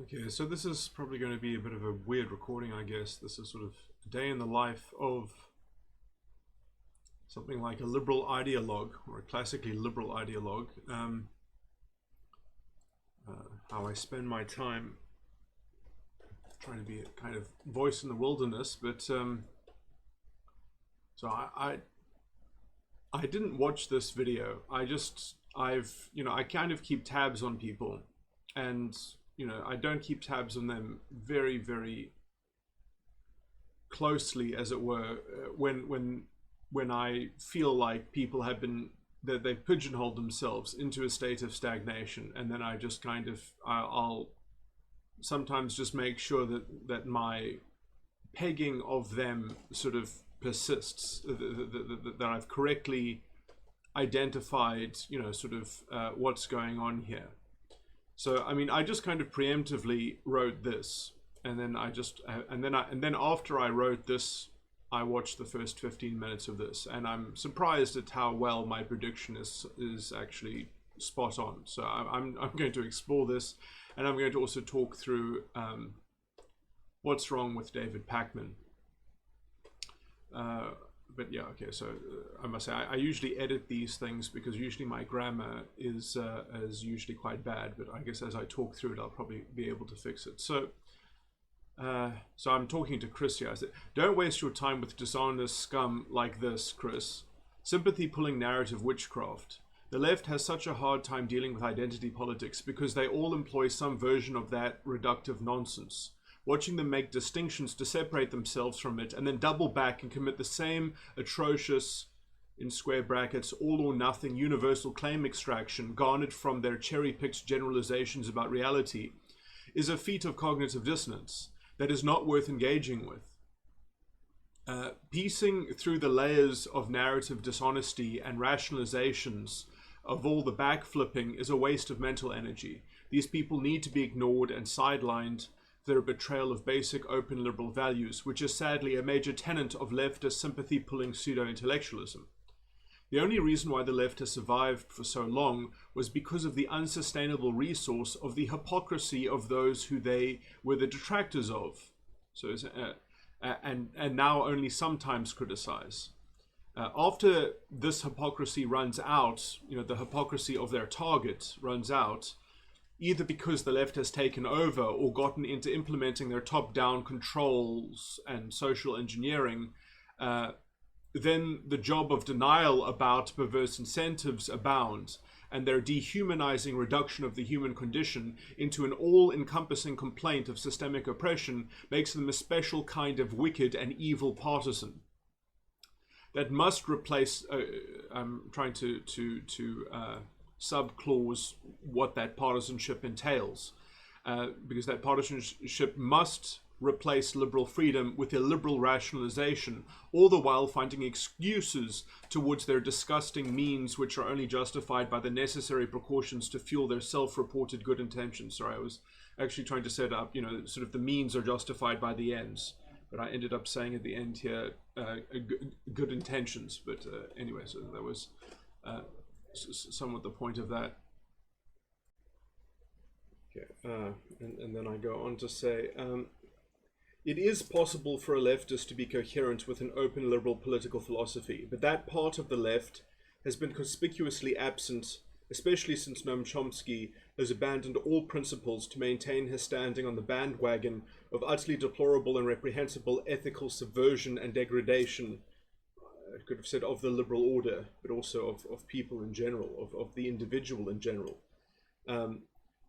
Okay, so this is probably going to be a bit of a weird recording, I guess. This is sort of a day in the life of something like a liberal ideologue, or a classically liberal ideologue. How I spend my time trying to be a kind of voice in the wilderness, but so I didn't watch this video. I kind of keep tabs on people, and I don't keep tabs on them very, very closely, as it were, when I feel like people have been that they've pigeonholed themselves into a state of stagnation, and then I just kind of I'll sometimes just make sure that my pegging of them sort of persists, that I've correctly identified, sort of what's going on here. So I mean, I just kind of preemptively wrote this, and then after I wrote this, I watched the first 15 minutes of this, and I'm surprised at how well my prediction is actually spot on. So I'm going to explore this, and I'm going to also talk through what's wrong with David Pakman. But yeah, okay. So I must say I usually edit these things because usually my grammar is usually quite bad. But I guess as I talk through it, I'll probably be able to fix it. So I'm talking to Chris here. I said, don't waste your time with dishonest scum like this, Chris. Sympathy-pulling narrative witchcraft. The left has such a hard time dealing with identity politics because they all employ some version of that reductive nonsense. Watching them make distinctions to separate themselves from it and then double back and commit the same atrocious, in square brackets, all or nothing universal claim extraction garnered from their cherry-picked generalizations about reality is a feat of cognitive dissonance that is not worth engaging with. Piecing through the layers of narrative dishonesty and rationalizations of all the backflipping is a waste of mental energy. These people need to be ignored and sidelined for their betrayal of basic open liberal values, which is sadly a major tenet of leftist sympathy-pulling pseudo-intellectualism. The only reason why the left has survived for so long was because of the unsustainable resource of the hypocrisy of those who they were the detractors of, and now only sometimes criticize. After this hypocrisy runs out, the hypocrisy of their target runs out, either because the left has taken over or gotten into implementing their top-down controls and social engineering, then the job of denial about perverse incentives abounds, and their dehumanizing reduction of the human condition into an all-encompassing complaint of systemic oppression makes them a special kind of wicked and evil partisan that must replace. I'm trying to subclause what that partisanship entails, because that partisanship must replace liberal freedom with a liberal rationalization, all the while finding excuses towards their disgusting means, which are only justified by the necessary precautions to fuel their self-reported good intentions. Sorry, I was actually trying to set up, sort of the means are justified by the ends, but I ended up saying at the end here, good intentions. But anyway, so that was somewhat the point of that. Okay, and then I go on to say, it is possible for a leftist to be coherent with an open liberal political philosophy, but that part of the left has been conspicuously absent, especially since Noam Chomsky has abandoned all principles to maintain his standing on the bandwagon of utterly deplorable and reprehensible ethical subversion and degradation. I could have said of the liberal order, but also of people in general, of the individual in general.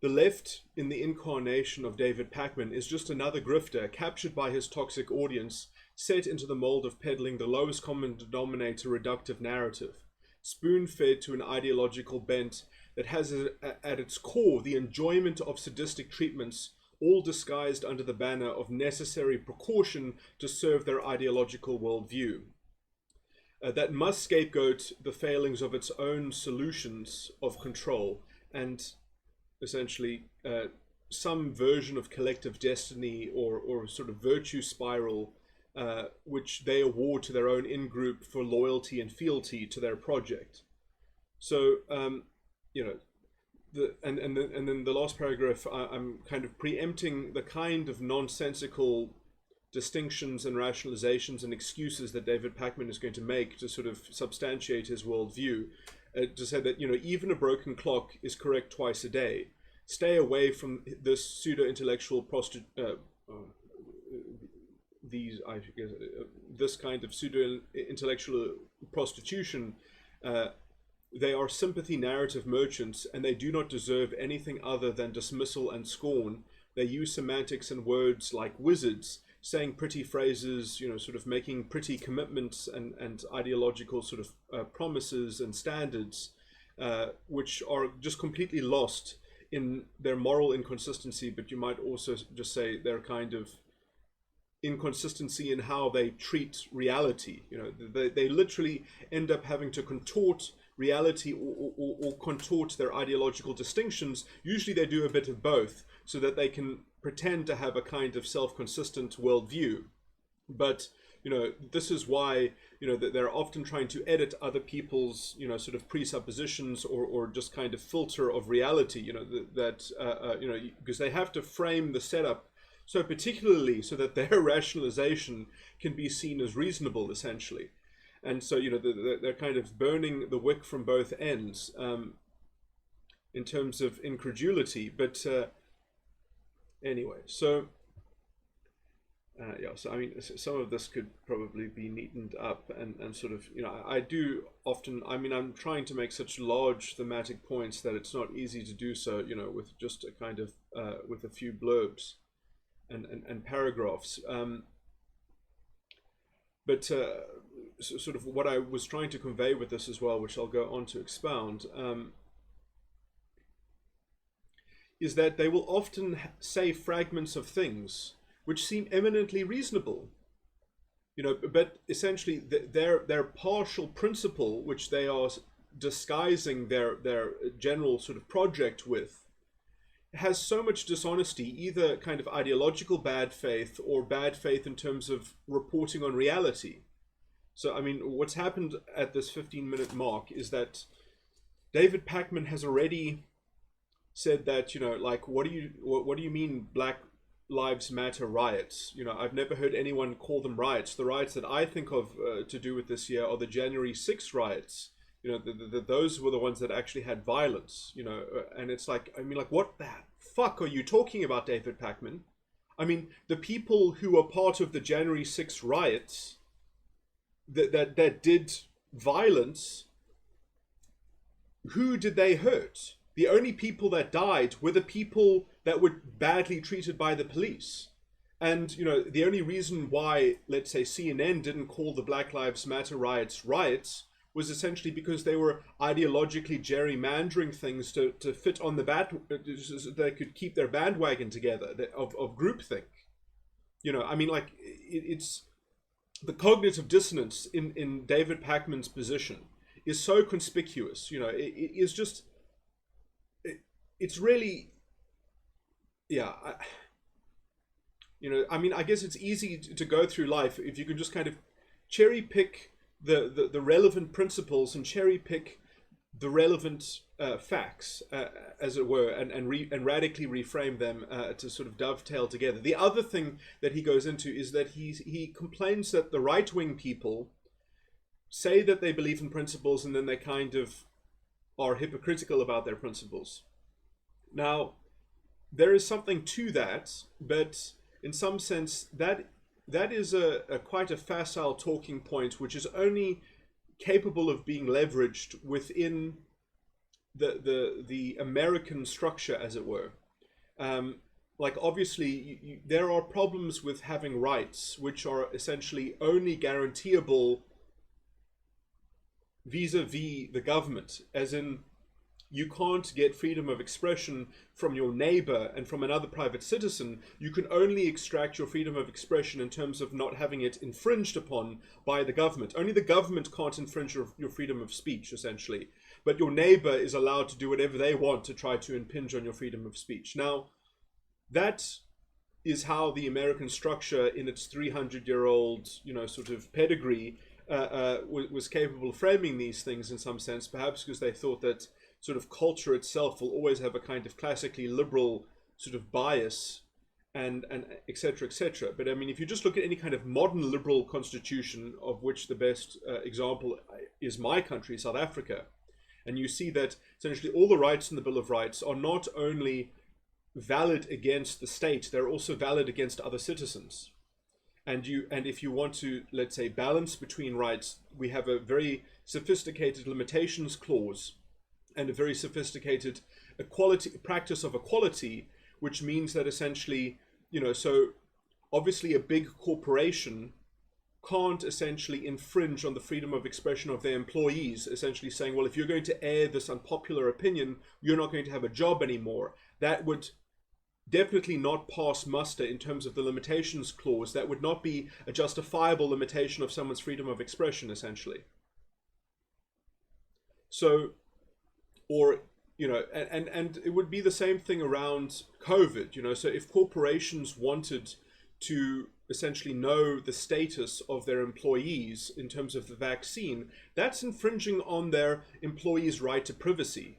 The left, in the incarnation of David Pakman, is just another grifter captured by his toxic audience, set into the mold of peddling the lowest common denominator reductive narrative, spoon-fed to an ideological bent that has at its core the enjoyment of sadistic treatments, all disguised under the banner of necessary precaution to serve their ideological worldview. That must scapegoat the failings of its own solutions of control and essentially some version of collective destiny or sort of virtue spiral, which they award to their own in-group for loyalty and fealty to their project. So, and then the last paragraph, I'm kind of preempting the kind of nonsensical distinctions and rationalizations and excuses that David Pakman is going to make to sort of substantiate his worldview, to say that, even a broken clock is correct twice a day. Stay away from this pseudo-intellectual this kind of pseudo-intellectual prostitution. They are sympathy narrative merchants, and they do not deserve anything other than dismissal and scorn. They use semantics and words like wizards, saying pretty phrases, sort of making pretty commitments and ideological sort of promises and standards, which are just completely lost in their moral inconsistency, but you might also just say their kind of inconsistency in how they treat reality. They literally end up having to contort reality or contort their ideological distinctions. Usually they do a bit of both so that they can pretend to have a kind of self-consistent worldview. But this is why that they're often trying to edit other people's sort of presuppositions or just kind of filter of reality. Because they have to frame the setup so particularly so that their rationalization can be seen as reasonable, essentially. And so they're kind of burning the wick from both ends in terms of incredulity. But anyway, so. So I mean, some of this could probably be neatened up and sort of, I do often, I'm trying to make such large thematic points that it's not easy to do so, with just a kind of, with a few blurbs and paragraphs. But sort of what I was trying to convey with this as well, which I'll go on to expound, is that they will often say fragments of things which seem eminently reasonable, but essentially their partial principle, which they are disguising their general sort of project with, has so much dishonesty, either kind of ideological bad faith or bad faith in terms of reporting on reality. So I mean, what's happened at this 15-minute mark is that David Pakman has already said that, like, what do you mean Black Lives Matter riots? I've never heard anyone call them riots. The riots that I think of to do with this year are the January 6th riots. Those were the ones that actually had violence. And it's like, what the fuck are you talking about, David Pakman? I mean, the people who were part of the January 6th riots that did violence, who did they hurt? The only people that died were the people that were badly treated by the police. And, the only reason why, let's say, CNN didn't call the Black Lives Matter riots was essentially because they were ideologically gerrymandering things to fit on so they could keep their bandwagon together of groupthink. It's the cognitive dissonance in David Pakman's position is so conspicuous. It is just... It's really, yeah, I guess it's easy to go through life if you can just kind of cherry pick the relevant principles and cherry pick the relevant facts, as it were, and radically reframe them to sort of dovetail together. The other thing that he goes into is that he complains that the right-wing people say that they believe in principles and then they kind of are hypocritical about their principles. Now, there is something to that, but in some sense, that is a quite a facile talking point, which is only capable of being leveraged within the American structure, as it were. Like, obviously, there are problems with having rights, which are essentially only guaranteeable vis-a-vis the government, as in, you can't get freedom of expression from your neighbor and from another private citizen. You can only extract your freedom of expression in terms of not having it infringed upon by the government. Only the government can't infringe your freedom of speech, essentially. But your neighbor is allowed to do whatever they want to try to impinge on your freedom of speech. Now, that is how the American structure in its 300-year-old, sort of pedigree was capable of framing these things in some sense, perhaps because they thought that sort of culture itself will always have a kind of classically liberal sort of bias, and et cetera, et cetera. But I mean, if you just look at any kind of modern liberal constitution, of which the best example is my country, South Africa, and you see that essentially all the rights in the Bill of Rights are not only valid against the state, they're also valid against other citizens. And if you want to, let's say, balance between rights, we have a very sophisticated limitations clause and a very sophisticated practice of equality, which means that essentially, so obviously a big corporation can't essentially infringe on the freedom of expression of their employees, essentially saying, well, if you're going to air this unpopular opinion, you're not going to have a job anymore. That would definitely not pass muster in terms of the limitations clause. That would not be a justifiable limitation of someone's freedom of expression, essentially. So, or, and it would be the same thing around COVID, so if corporations wanted to essentially know the status of their employees in terms of the vaccine, that's infringing on their employees' right to privacy.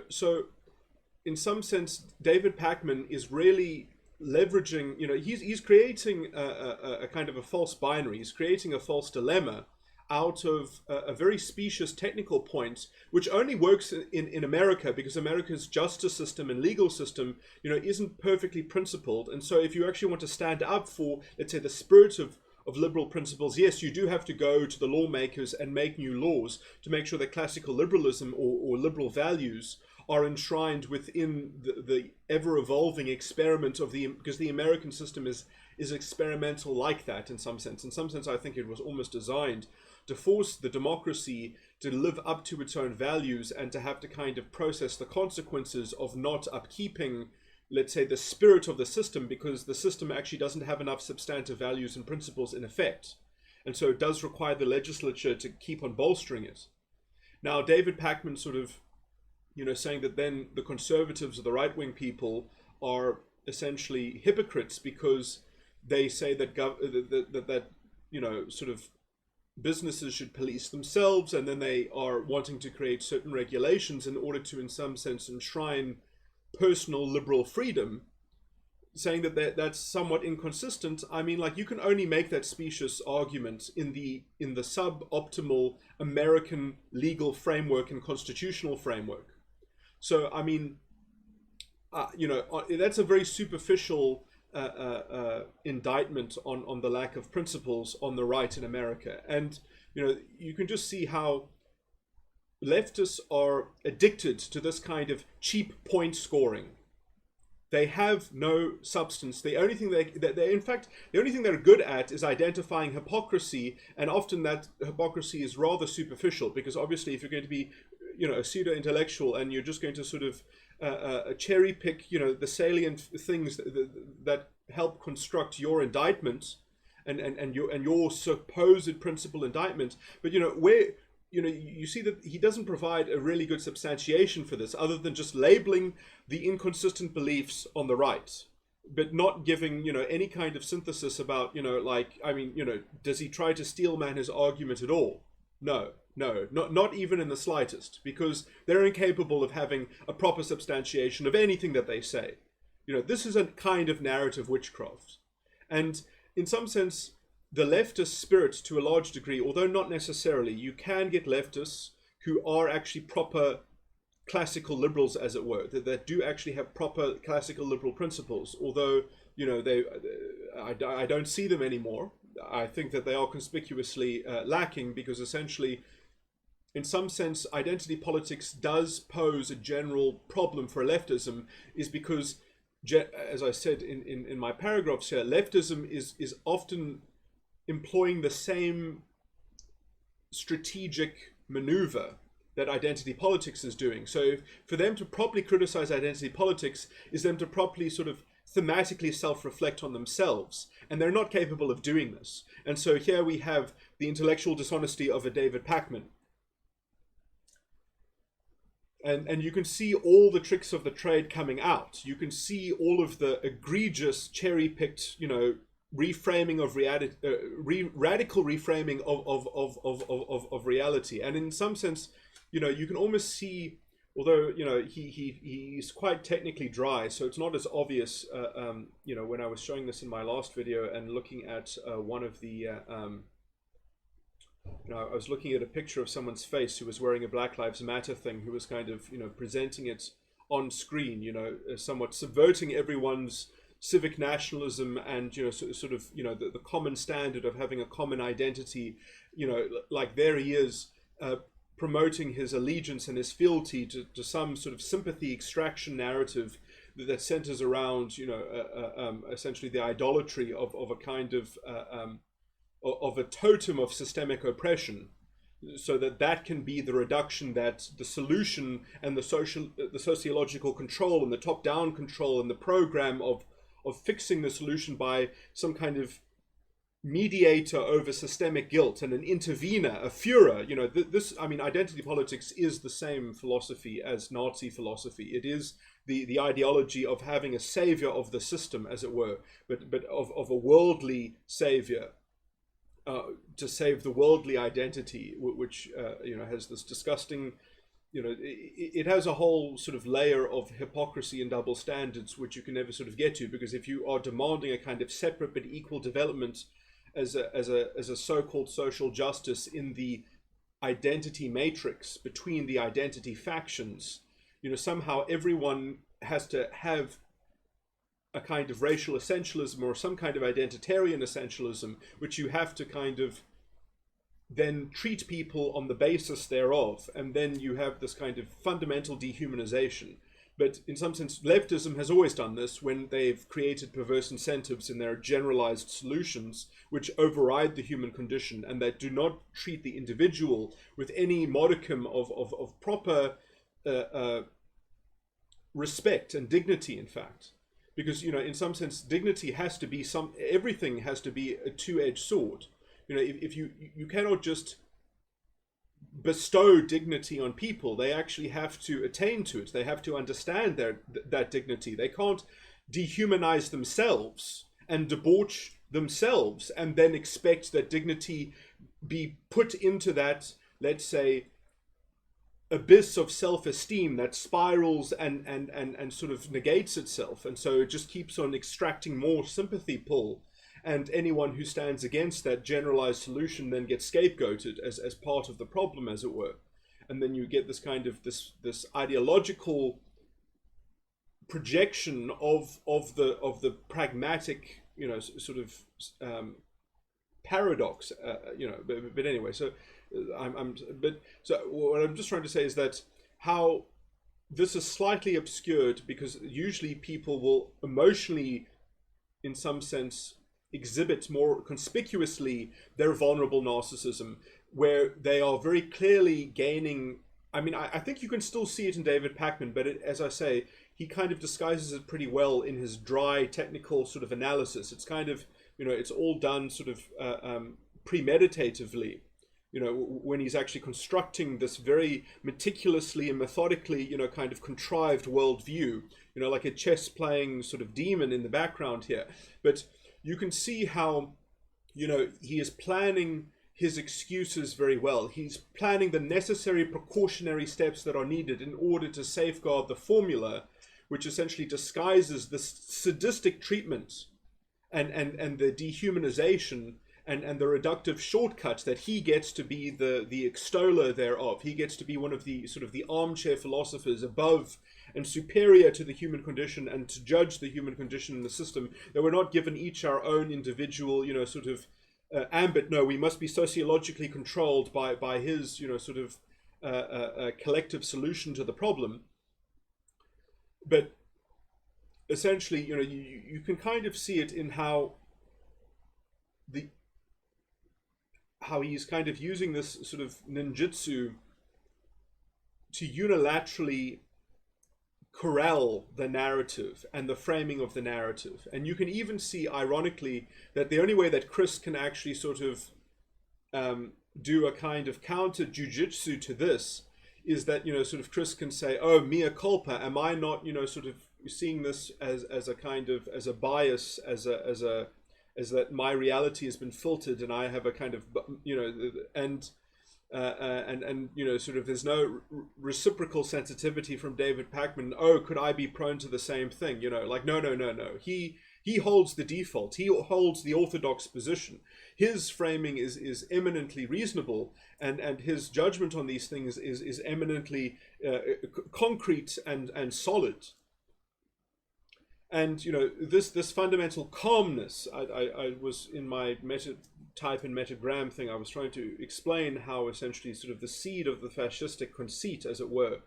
So in some sense, David Pakman is really leveraging, he's creating a kind of a false binary. He's creating a false dilemma out of a very specious technical point, which only works in America, because America's justice system and legal system, isn't perfectly principled. And so if you actually want to stand up for, let's say, the spirit of liberal principles, yes, you do have to go to the lawmakers and make new laws to make sure that classical liberalism or liberal values are enshrined within the ever-evolving experiment of because the American system is experimental like that in some sense. In some sense, I think it was almost designed to force the democracy to live up to its own values and to have to kind of process the consequences of not upkeeping, let's say, the spirit of the system, because the system actually doesn't have enough substantive values and principles in effect. And so it does require the legislature to keep on bolstering it. Now, David Pakman sort of, saying that then the conservatives or the right-wing people are essentially hypocrites because they say that, sort of businesses should police themselves, and then they are wanting to create certain regulations in order to, in some sense, enshrine personal liberal freedom, saying that that's somewhat inconsistent. I mean, like, you can only make that specious argument in the suboptimal American legal framework and constitutional framework. So, I mean, that's a very superficial indictment on the lack of principles on the right in America. And, you can just see how leftists are addicted to this kind of cheap point scoring. They have no substance. The only thing the only thing they're good at is identifying hypocrisy, and often that hypocrisy is rather superficial, because obviously if you're going to be, a pseudo-intellectual and you're just going to sort of cherry pick, the salient things that help construct your indictment and your supposed principal indictment, but where you see that he doesn't provide a really good substantiation for this, other than just labeling the inconsistent beliefs on the right, but not giving, any kind of synthesis about, does he try to steelman his argument at all? No, not even in the slightest, because they're incapable of having a proper substantiation of anything that they say. This is a kind of narrative witchcraft. And in some sense, the leftist spirit, to a large degree, although not necessarily, you can get leftists who are actually proper classical liberals, as it were, that do actually have proper classical liberal principles, although, I don't see them anymore. I think that they are conspicuously lacking, because essentially, in some sense, identity politics does pose a general problem for leftism, is because, as I said in my paragraphs here, leftism is often employing the same strategic maneuver that identity politics is doing. So for them to properly criticize identity politics is them to properly sort of thematically self-reflect on themselves, and they're not capable of doing this. And so here we have the intellectual dishonesty of a David Pakman. And you can see all the tricks of the trade coming out. You can see all of the egregious cherry-picked, reframing of reality, radical reframing of reality. And in some sense, you can almost see, although he's quite technically dry, so it's not as obvious. When I was showing this in my last video and looking at one of the I was looking at a picture of someone's face who was wearing a Black Lives Matter thing, who was kind of presenting it on screen, somewhat subverting everyone's civic nationalism and the common standard of having a common identity. Like there he is, promoting his allegiance and his fealty to some sort of sympathy extraction narrative that centers around essentially the idolatry of a kind of a totem of systemic oppression, so that can be the reduction, that the solution and the sociological control and the top-down control and the program of fixing the solution by some kind of mediator over systemic guilt and an intervener, a Führer. Identity politics is the same philosophy as Nazi philosophy. It is the ideology of having a savior of the system, as it were, but of a worldly savior. To save the worldly identity, which has this disgusting, it has a whole sort of layer of hypocrisy and double standards, which you can never sort of get to, because if you are demanding a kind of separate but equal development as a so-called social justice in the identity matrix between the identity factions, somehow everyone has to have a kind of racial essentialism or some kind of identitarian essentialism, which you have to kind of then treat people on the basis thereof, and then you have this kind of fundamental dehumanization. But in some sense, leftism has always done this when they've created perverse incentives in their generalized solutions which override the human condition and that do not treat the individual with any modicum of proper respect and dignity, in fact. Because, in some sense, dignity has to be everything has to be a two-edged sword. If you cannot just bestow dignity on people, they actually have to attain to it. They have to understand that dignity. They can't dehumanize themselves and debauch themselves and then expect that dignity be put into that, let's say, abyss of self-esteem that spirals and sort of negates itself, and so it just keeps on extracting more sympathy pull, and anyone who stands against that generalized solution then gets scapegoated as part of the problem, as it were. And then you get this kind of this ideological projection of the pragmatic paradox, but anyway, so so what I'm just trying to say is that how this is slightly obscured, because usually people will emotionally, in some sense, exhibit more conspicuously their vulnerable narcissism, where they are very clearly gaining. I think you can still see it in David Pakman, but as I say, he kind of disguises it pretty well in his dry technical sort of analysis. It's kind of, it's all done sort of premeditatively. When he's actually constructing this very meticulously and methodically, kind of contrived worldview, like a chess playing sort of demon in the background here. But you can see how, he is planning his excuses very well. He's planning the necessary precautionary steps that are needed in order to safeguard the formula, which essentially disguises this sadistic treatment and the dehumanization and the reductive shortcut that he gets to be the extoller thereof. He gets to be one of the sort of the armchair philosophers above and superior to the human condition, and to judge the human condition in the system, that we're not given each our own individual, ambit. No, we must be sociologically controlled by his, collective solution to the problem. But essentially, you can kind of see it in how he's kind of using this sort of ninjutsu to unilaterally corral the narrative and the framing of the narrative. And you can even see, ironically, that the only way that Chris can actually sort of do a kind of counter jujitsu to this is that, Chris can say, oh, mea culpa, am I not, seeing this as a kind of, as a bias, as is that my reality has been filtered, and I have a kind of, you know, and you know, sort of, there's no reciprocal sensitivity from David Pakman. Oh, could I be prone to the same thing? You know, like, no. He holds the default. He holds the orthodox position. His framing is eminently reasonable, and his judgment on these things is eminently concrete and solid. And you know, this fundamental calmness. I was in my type and metagram thing. I was trying to explain how essentially sort of the seed of the fascistic conceit, as it were,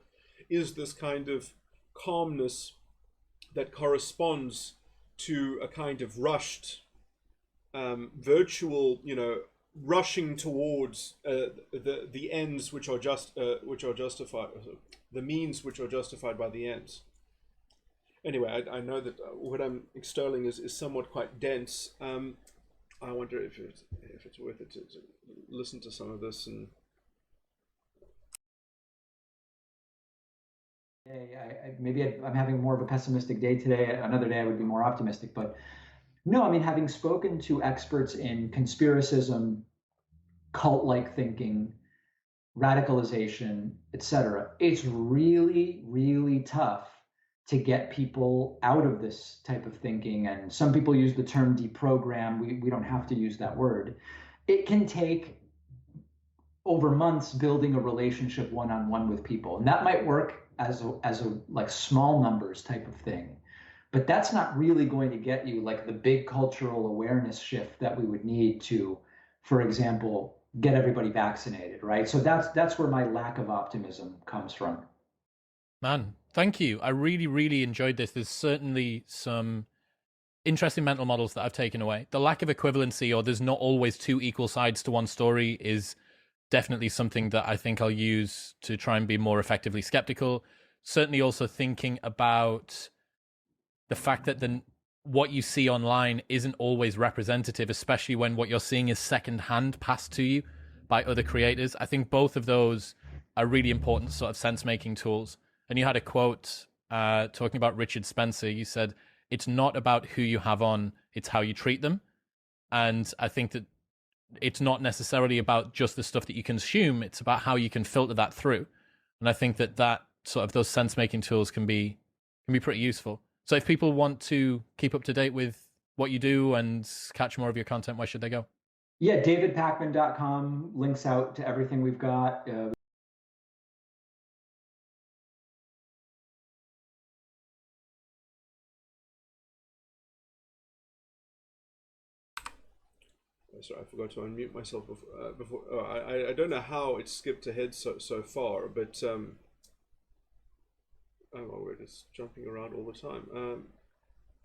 is this kind of calmness that corresponds to a kind of rushed, virtual, you know, rushing towards the ends which are justified, the means which are justified by the ends. Anyway, I know that what I'm extolling is somewhat quite dense. I wonder if it's worth it to listen to some of this. And maybe I'm having more of a pessimistic day today. Another day I would be more optimistic. But no, I mean, having spoken to experts in conspiracism, cult-like thinking, radicalization, etc., it's really, really tough to get people out of this type of thinking. And some people use the term deprogram. We don't have to use that word. It can take over months building a relationship one-on-one with people, and that might work as a like small numbers type of thing, but that's not really going to get you like the big cultural awareness shift that we would need to, for example, get everybody vaccinated, right? So that's where my lack of optimism comes from. Man, thank you. I really, really enjoyed this. There's certainly some interesting mental models that I've taken away. The lack of equivalency, or there's not always two equal sides to one story, is definitely something that I think I'll use to try and be more effectively skeptical. Certainly also thinking about the fact that what you see online isn't always representative, especially when what you're seeing is secondhand passed to you by other creators. I think both of those are really important sort of sense-making tools. And you had a quote talking about Richard Spencer. You said, it's not about who you have on, it's how you treat them. And I think that it's not necessarily about just the stuff that you consume, it's about how you can filter that through. And I think that sort of those sense-making tools can be pretty useful. So if people want to keep up to date with what you do and catch more of your content, where should they go? Yeah, davidpakman.com links out to everything we've got. Sorry, I forgot to unmute myself before. I don't know how it skipped ahead so far, but oh, we're just jumping around all the time.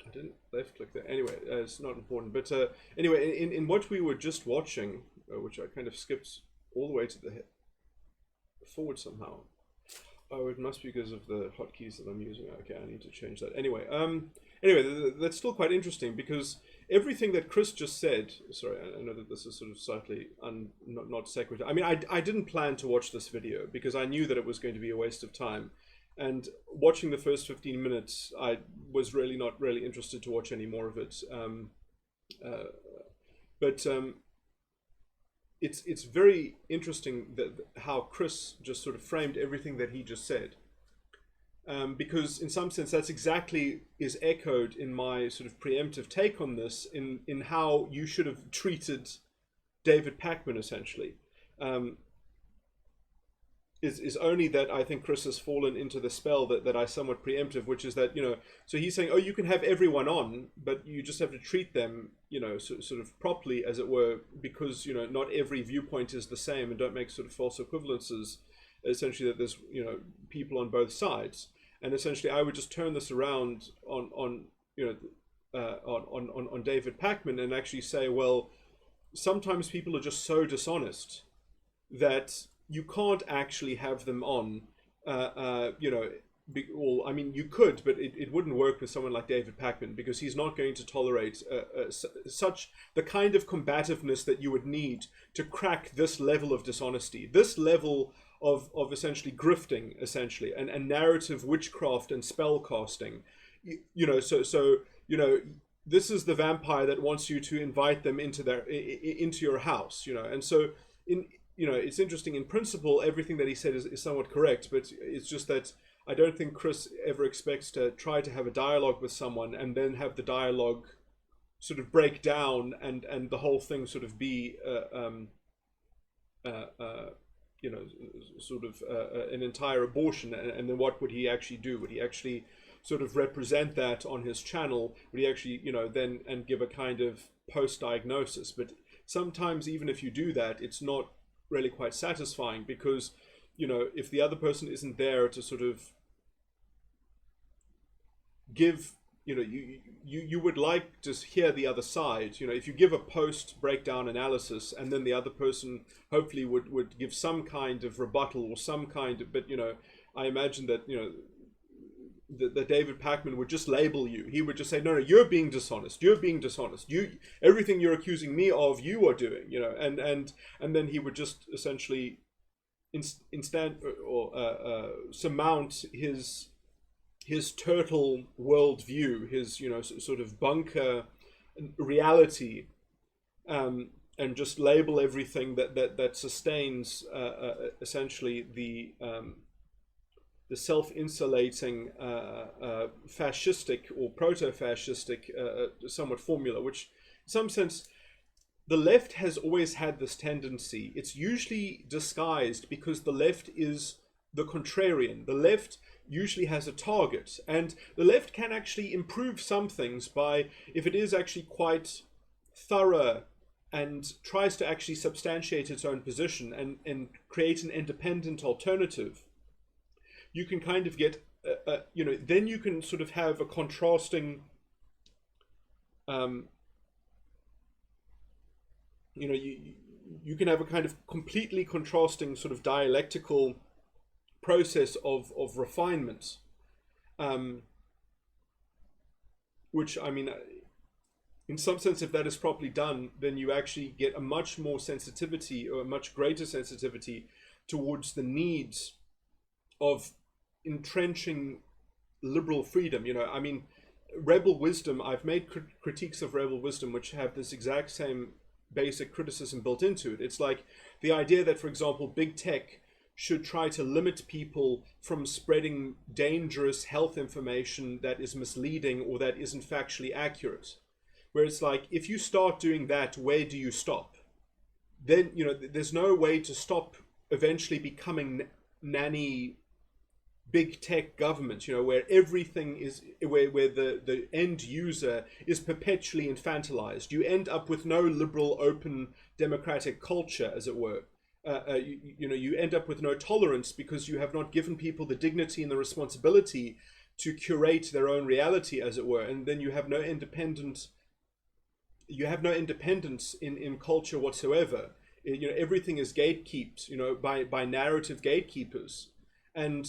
I didn't left click there. Anyway, it's not important. But anyway, in what we were just watching, which I kind of skipped all the way to the forward somehow. Oh, it must be because of the hotkeys that I'm using. Okay, I need to change that. Anyway, that's still quite interesting, because everything that Chris just said. Sorry, I know that this is sort of slightly not sequitur. I mean, I didn't plan to watch this video because I knew that it was going to be a waste of time. And watching the first 15 minutes, I was really not really interested to watch any more of it. But it's very interesting that how Chris just sort of framed everything that he just said. Because in some sense that's exactly is echoed in my sort of preemptive take on this, in how you should have treated David Pakman essentially. Is only that I think Chris has fallen into the spell that I somewhat preemptive, which is that, you know, so he's saying, oh, you can have everyone on, but you just have to treat them, you know, sort of properly, as it were, because, you know, not every viewpoint is the same, and don't make sort of false equivalences, essentially, that there's, you know, people on both sides. And essentially I would just turn this around on you know, on David Pakman, and actually say, well, sometimes people are just so dishonest that you can't actually have them on, you know, I mean, you could, but it wouldn't work with someone like David Pakman, because he's not going to tolerate such the kind of combativeness that you would need to crack this level of dishonesty, this level of essentially grifting, essentially, and narrative witchcraft and spell casting. You know, so you know, this is the vampire that wants you to invite them into your house, and so it's interesting. In principle, everything that he said is somewhat correct, but it's just that I don't think Chris ever expects to try to have a dialogue with someone and then have the dialogue sort of break down and the whole thing sort of be sort of an entire abortion. And then what would he actually do? Would he actually sort of represent that on his channel? Would he actually, then and give a kind of post-diagnosis? But sometimes even if you do that, it's not really quite satisfying, because, if the other person isn't there to sort of give, you would like to hear the other side. If you give a post breakdown analysis and then the other person hopefully would give some kind of rebuttal or some kind of, but I imagine that that David Pakman would just label you. He would just say, no, you're being dishonest, everything you're accusing me of, you are doing, and then he would just essentially surmount his turtle worldview, his sort of bunker reality, and just label everything that sustains essentially the self-insulating fascistic or proto-fascistic somewhat formula, which in some sense the left has always had this tendency. It's usually disguised because the left is the contrarian. The left usually has a target, and the left can actually improve some things by, if it is actually quite thorough and tries to actually substantiate its own position and create an independent alternative, you can kind of get then you can sort of have a contrasting you can have a kind of completely contrasting sort of dialectical process of refinement, which, I mean, in some sense, if that is properly done, then you actually get a much more sensitivity, or a much greater sensitivity towards the needs of entrenching liberal freedom. I mean, rebel wisdom, I've made critiques of rebel wisdom which have this exact same basic criticism built into it. It's like the idea that, for example, big tech should try to limit people from spreading dangerous health information that is misleading or that isn't factually accurate. Where it's like, if you start doing that, where do you stop? Then, there's no way to stop eventually becoming nanny big tech government, where everything is, where the end user is perpetually infantilized. You end up with no liberal, open, democratic culture, as it were. You end up with no tolerance, because you have not given people the dignity and the responsibility to curate their own reality, as it were. And then you have no independence in culture whatsoever. Everything is gatekept, by narrative gatekeepers. And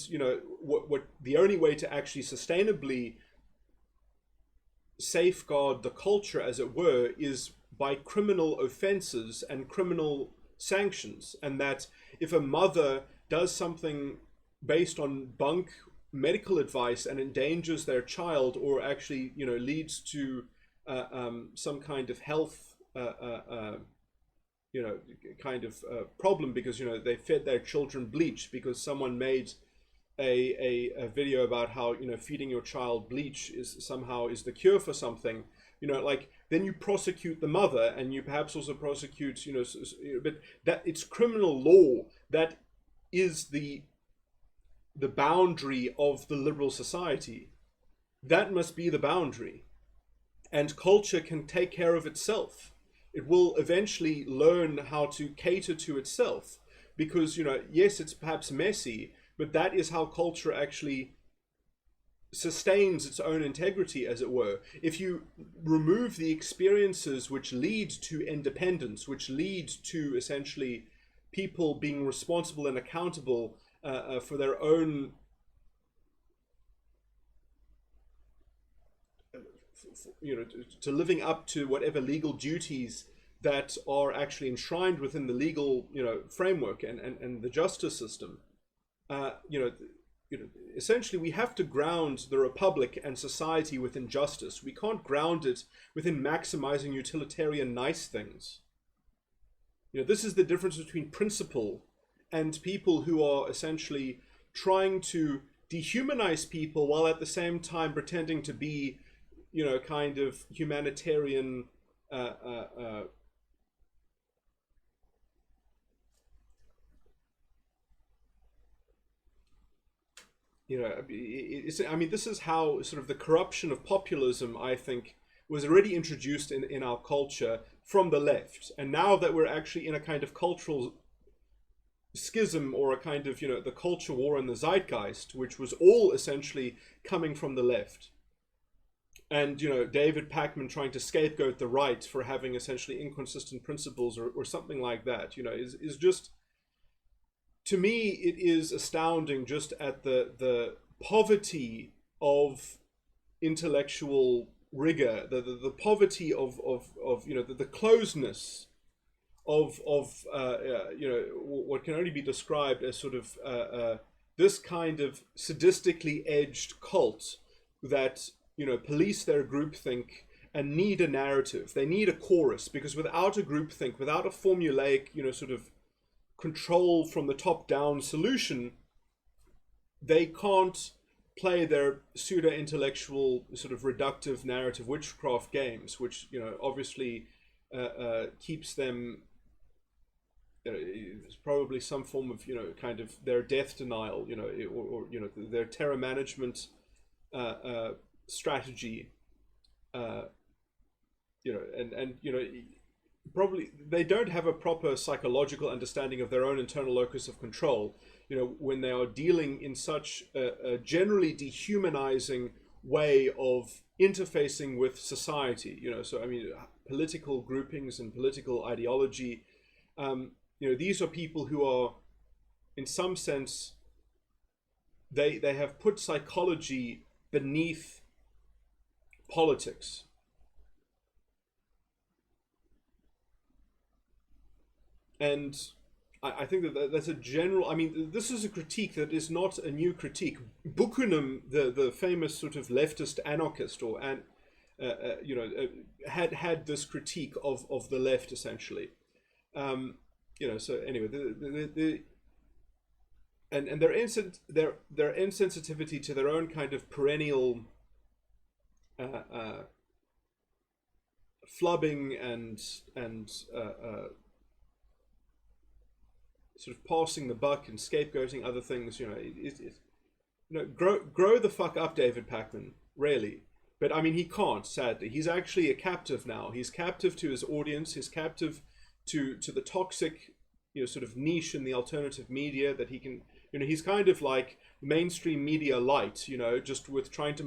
what the only way to actually sustainably safeguard the culture, as it were, is by criminal offenses and criminal sanctions. And that if a mother does something based on bunk medical advice and endangers their child, or actually leads to some kind of health problem, because they fed their children bleach because someone made a video about how feeding your child bleach is the cure for something, then you prosecute the mother, and you perhaps also prosecute but that it's criminal law that is the boundary of the liberal society. That must be the boundary, and culture can take care of itself. It will eventually learn how to cater to itself, because yes, it's perhaps messy, but that is how culture actually sustains its own integrity, as it were. If you remove the experiences which lead to independence, which lead to essentially people being responsible and accountable for their own to living up to whatever legal duties that are actually enshrined within the legal framework and the justice system, essentially we have to ground the republic and society within justice. We can't ground it within maximizing utilitarian nice things. This is the difference between principle and people who are essentially trying to dehumanize people while at the same time pretending to be, kind of humanitarian this is how sort of the corruption of populism, I think, was already introduced in our culture from the left. And now that we're actually in a kind of cultural schism, or a kind of, the culture war in the zeitgeist, which was all essentially coming from the left. And, David Pakman trying to scapegoat the right for having essentially inconsistent principles or something like that, is just, to me, it is astounding just at the poverty of intellectual rigor, the poverty of the closeness of what can only be described as sort of this kind of sadistically edged cult that police their groupthink and need a narrative. They need a chorus, because without a groupthink, without a formulaic sort of control from the top down solution, they can't play their pseudo intellectual sort of reductive narrative witchcraft games, which obviously keeps them. It's probably some form of kind of their death denial, or their terror management strategy, and probably they don't have a proper psychological understanding of their own internal locus of control, when they are dealing in such a generally dehumanizing way of interfacing with society. So I mean, political groupings and political ideology, these are people who are, in some sense, they have put psychology beneath politics. And I think that that's a general, I mean, this is a critique that is not a new critique. Buchanan, the famous sort of leftist anarchist, had this critique of the left, essentially. So anyway, and their insensitivity to their own kind of perennial flubbing and sort of passing the buck and scapegoating other things, grow the fuck up, David Pakman, really. But I mean, he can't, sadly. He's actually a captive now. He's captive to his audience. He's captive to the toxic, sort of niche in the alternative media that he can, he's kind of like mainstream media light, just with trying to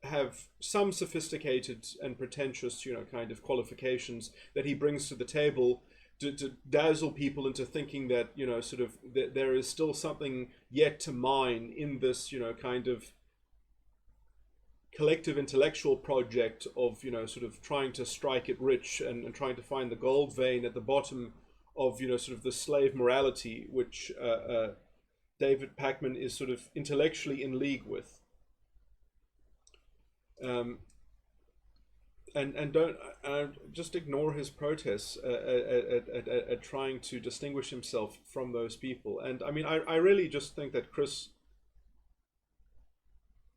have some sophisticated and pretentious, kind of qualifications that he brings to the table to dazzle people into thinking that, sort of there is still something yet to mine in this, kind of collective intellectual project of, sort of trying to strike it rich and trying to find the gold vein at the bottom of, sort of the slave morality, which David Pakman is sort of intellectually in league with. And don't just ignore his protests at trying to distinguish himself from those people. And I mean, I really just think that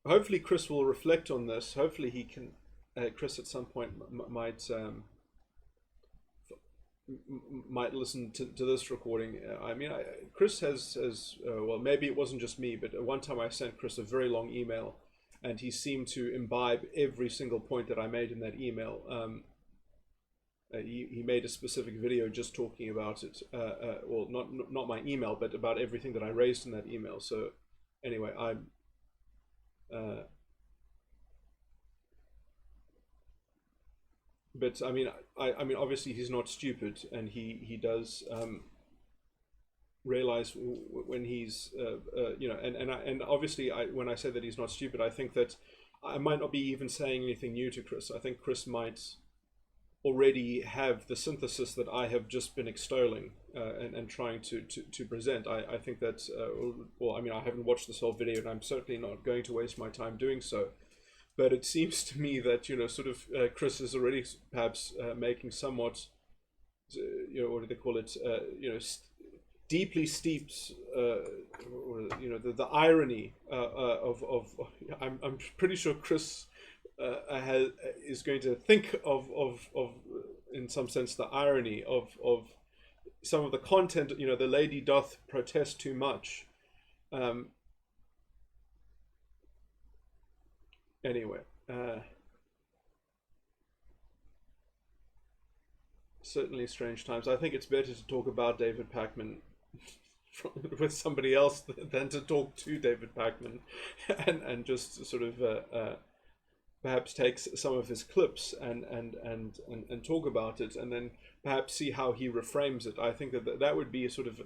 hopefully Chris will reflect on this. Hopefully he can, Chris at some point might listen to this recording. I mean, Chris has well, maybe it wasn't just me, but at one time I sent Chris a very long email, and he seemed to imbibe every single point that I made in that email. He made a specific video just talking about it. Well, not my email, but about everything that I raised in that email. So anyway, but I mean, obviously he's not stupid, and he does realize when he's and obviously when I say that he's not stupid, I think that I might not be even saying anything new to Chris. I think Chris might already have the synthesis that I have just been extolling and trying to present. I think that, well, I mean, I haven't watched this whole video, and I'm certainly not going to waste my time doing so. But it seems to me that, sort of Chris is already perhaps making somewhat, what do they call it, deeply steeped, the irony of I'm pretty sure Chris is going to think of in some sense the irony of some of the content. The lady doth protest too much. Anyway, certainly strange times. I think it's better to talk about David Pakman with somebody else than to talk to David Pakman, and just sort of perhaps take some of his clips and talk about it, and then perhaps see how he reframes it. I think that would be a sort of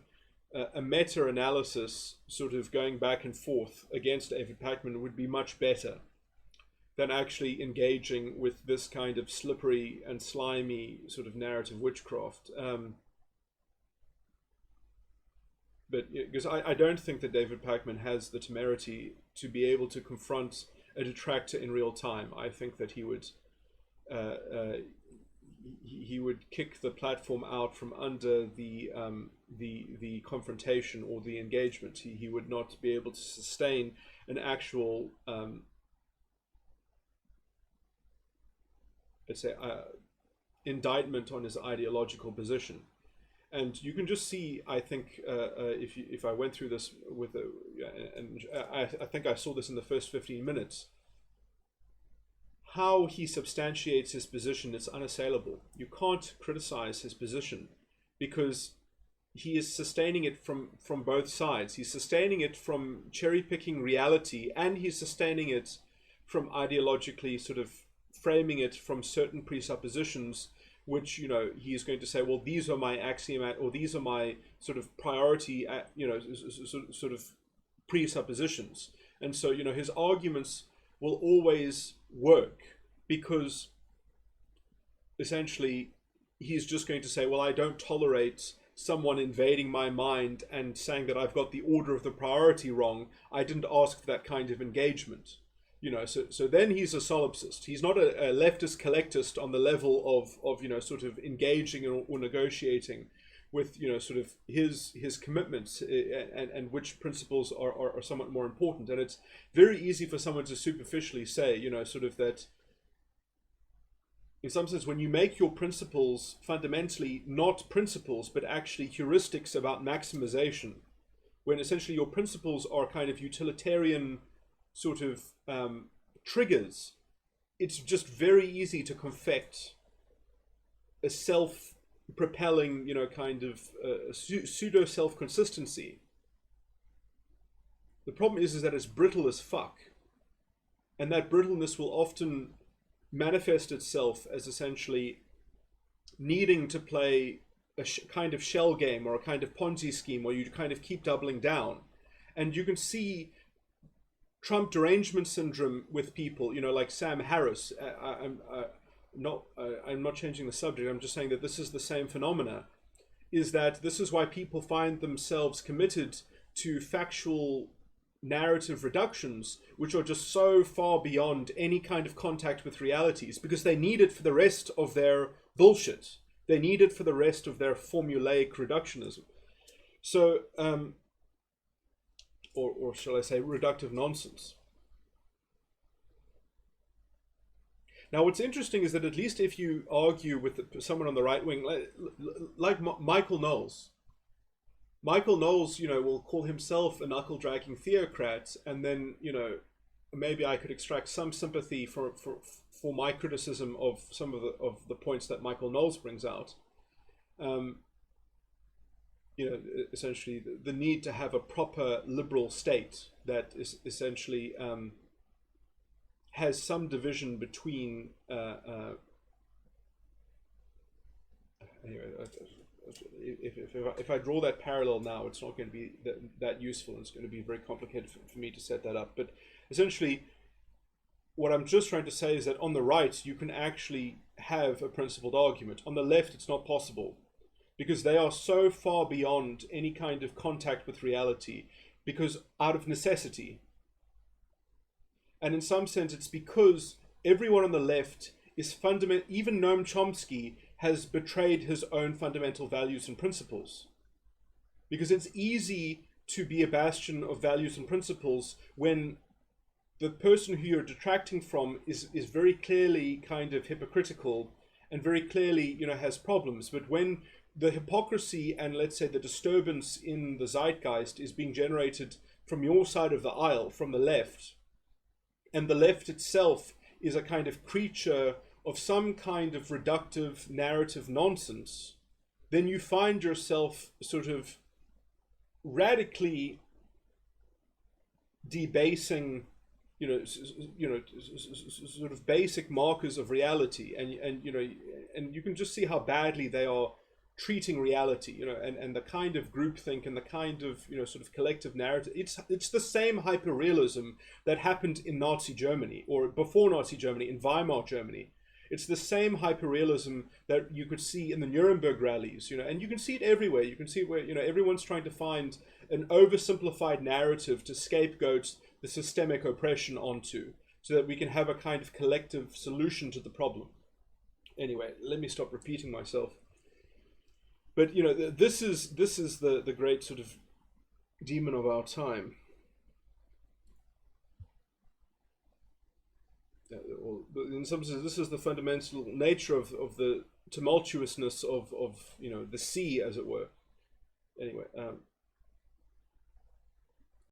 a meta-analysis, sort of going back and forth against David Pakman, would be much better than actually engaging with this kind of slippery and slimy sort of narrative witchcraft. But because I don't think that David Pakman has the temerity to be able to confront a detractor in real time. I think that he would kick the platform out from under the confrontation or the engagement. He would not be able to sustain an actual let's say indictment on his ideological position. And you can just see, I think, if I went through this with and I think I saw this in the first 15 minutes, how he substantiates his position is unassailable. You can't criticize his position because he is sustaining it from both sides. He's sustaining it from cherry-picking reality, and he's sustaining it from ideologically sort of framing it from certain presuppositions, which he's going to say, well, these are my axiomat, or these are my sort of priority, sort of presuppositions. And so his arguments will always work because essentially he's just going to say, well, I don't tolerate someone invading my mind and saying that I've got the order of the priority wrong. I didn't ask for that kind of engagement. So then he's a solipsist. He's not a leftist collectist on the level of sort of engaging or negotiating with sort of his commitments and which principles are somewhat more important. And it's very easy for someone to superficially say sort of that in some sense, when you make your principles fundamentally not principles but actually heuristics about maximization, when essentially your principles are kind of utilitarian sort of triggers, it's just very easy to confect a self-propelling, kind of pseudo self-consistency. The problem is that it's brittle as fuck, and that brittleness will often manifest itself as essentially needing to play a kind of shell game or a kind of Ponzi scheme where you kind of keep doubling down, and you can see Trump derangement syndrome with people, like Sam Harris. I'm not changing the subject. I'm just saying that this is the same phenomena. Is that this is why people find themselves committed to factual narrative reductions, which are just so far beyond any kind of contact with realities, because they need it for the rest of their bullshit. They need it for the rest of their formulaic reductionism. So, or shall I say, reductive nonsense. Now, what's interesting is that at least if you argue with someone on the right wing, like Michael Knowles, will call himself a knuckle-dragging theocrat, and then, maybe I could extract some sympathy for my criticism of some of the points that Michael Knowles brings out. Essentially the need to have a proper liberal state that is essentially has some division between anyway, if I draw that parallel now, it's not going to be that useful. It's going to be very complicated for me to set that up. But essentially, what I'm just trying to say is that on the right, you can actually have a principled argument. On the left, it's not possible, because they are so far beyond any kind of contact with reality, because out of necessity. And in some sense, it's because everyone on the left is fundamental. Even Noam Chomsky has betrayed his own fundamental values and principles. Because it's easy to be a bastion of values and principles when the person who you're detracting from is very clearly kind of hypocritical and very clearly, has problems. But when the hypocrisy and, let's say, the disturbance in the zeitgeist is being generated from your side of the aisle, from the left, and the left itself is a kind of creature of some kind of reductive narrative nonsense, then you find yourself sort of radically debasing, sort of basic markers of reality, and you can just see how badly they are treating reality, and the kind of groupthink and the kind of sort of collective narrative. It's the same hyperrealism that happened in Nazi Germany, or before Nazi Germany, in Weimar Germany. It's the same hyperrealism that you could see in the Nuremberg rallies, and you can see it everywhere. You can see where everyone's trying to find an oversimplified narrative to scapegoat the systemic oppression onto, so that we can have a kind of collective solution to the problem. Anyway, let me stop repeating myself. But this is the great sort of demon of our time. In some sense, this is the fundamental nature of the tumultuousness of the sea, as it were. Anyway.